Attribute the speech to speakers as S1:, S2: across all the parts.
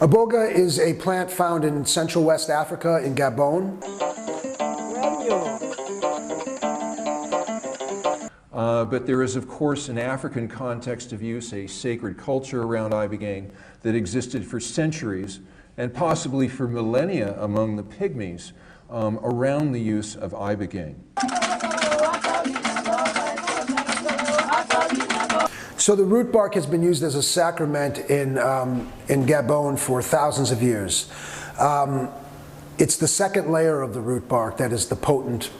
S1: IBOGA is a plant found in Central West Africa in Gabon.
S2: But there is, of course, an African context of use, a sacred culture around ibogaine that existed for centuries and possibly for millennia among the Pygmies around the use of ibogaine.
S1: So the root bark has been used as a sacrament in Gabon for thousands of years. It's the second layer of the root bark that is the potent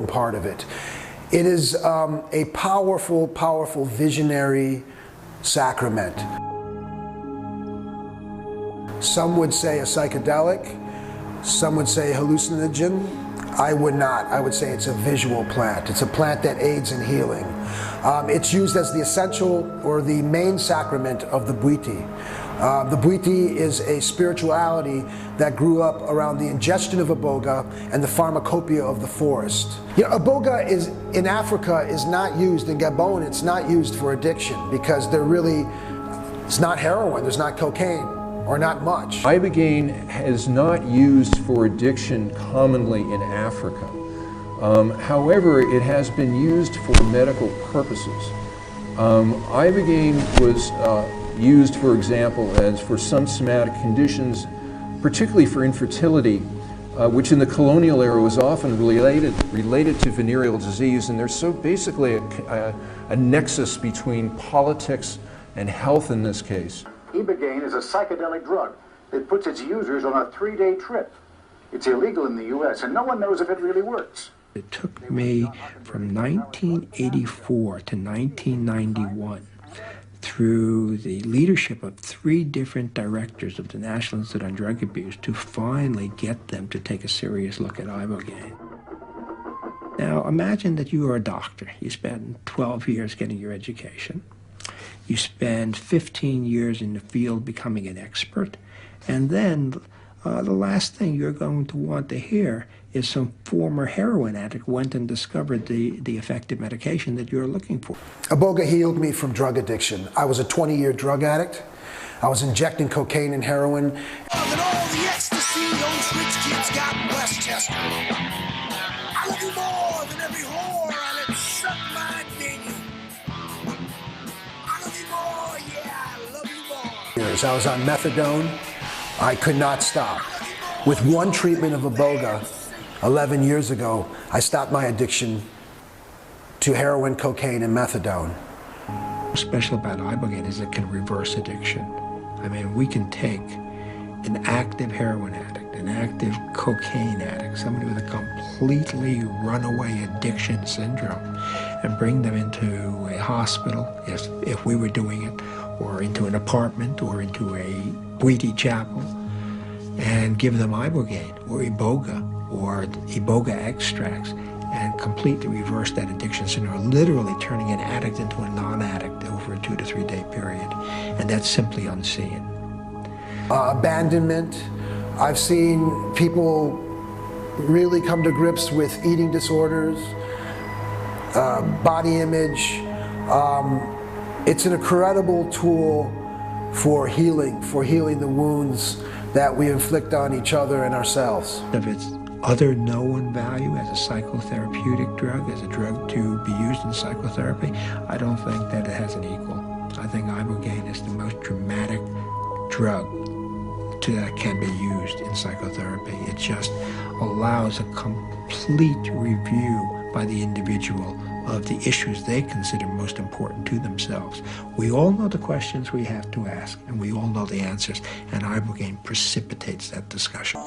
S1: part of it. It is a powerful, powerful visionary sacrament. Some would say a psychedelic, some would say hallucinogen. I would not. I would say it's a visual plant. It's a plant that aids in healing. It's used as the essential or the main sacrament of the Bwiti. The Bwiti is a spirituality that grew up around the ingestion of iboga and the pharmacopoeia of the forest. You know, iboga is in Africa is not used in Gabon. It's not used for addiction because it's not heroin. There's not cocaine or not much.
S2: Ibogaine is not used for addiction commonly in Africa. However, it has been used for medical purposes. Ibogaine was used, for example, as for some somatic conditions, particularly for infertility, which in the colonial era was often related to venereal disease, and there's so basically a nexus between politics and health in this case.
S3: Ibogaine is a psychedelic drug that puts its users on a 3-day trip. It's illegal in the U.S., and no one knows if it really works.
S4: It took me from 1984 to 1991 through the leadership of 3 different directors of the National Institute on Drug Abuse to finally get them to take a serious look at ibogaine. Now imagine that you are a doctor. You spend 12 years getting your education. You spend 15 years in the field becoming an expert, and then the last thing you're going to want to hear is some former heroin addict went and discovered the effective medication that you're looking for.
S1: Iboga healed me from drug addiction. I was a 20-year drug addict. I was injecting cocaine and heroin.
S5: And all the ecstasy those rich kids got in Westchester. I love you more than every whore I let suck my dinghy. I love you more, yeah, I love you more.
S1: I was on methadone. I could not stop. With one treatment of iboga 11 years ago, I stopped my addiction to heroin, cocaine, and methadone.
S4: What's special about ibogaine is it can reverse addiction. I mean, we can take an active heroin addict, an active cocaine addict, somebody with a completely runaway addiction syndrome, and bring them into a hospital, if we were doing it, or into an apartment, or into a Bwiti chapel, and give them ibogaine, or iboga extracts, and completely reverse that addiction syndrome, literally turning an addict into a non-addict over a 2 to 3 day period. And that's simply unseen.
S1: Abandonment. I've seen people really come to grips with eating disorders, body image. It's an incredible tool for healing the wounds that we inflict on each other and ourselves.
S4: Of its other known value as a psychotherapeutic drug, as a drug to be used in psychotherapy, I don't think that it has an equal. I think ibogaine is the most dramatic drug that can be used in psychotherapy. It just allows a complete review by the individual of the issues they consider most important to themselves. We all know the questions we have to ask, and we all know the answers, and ibogaine precipitates that discussion.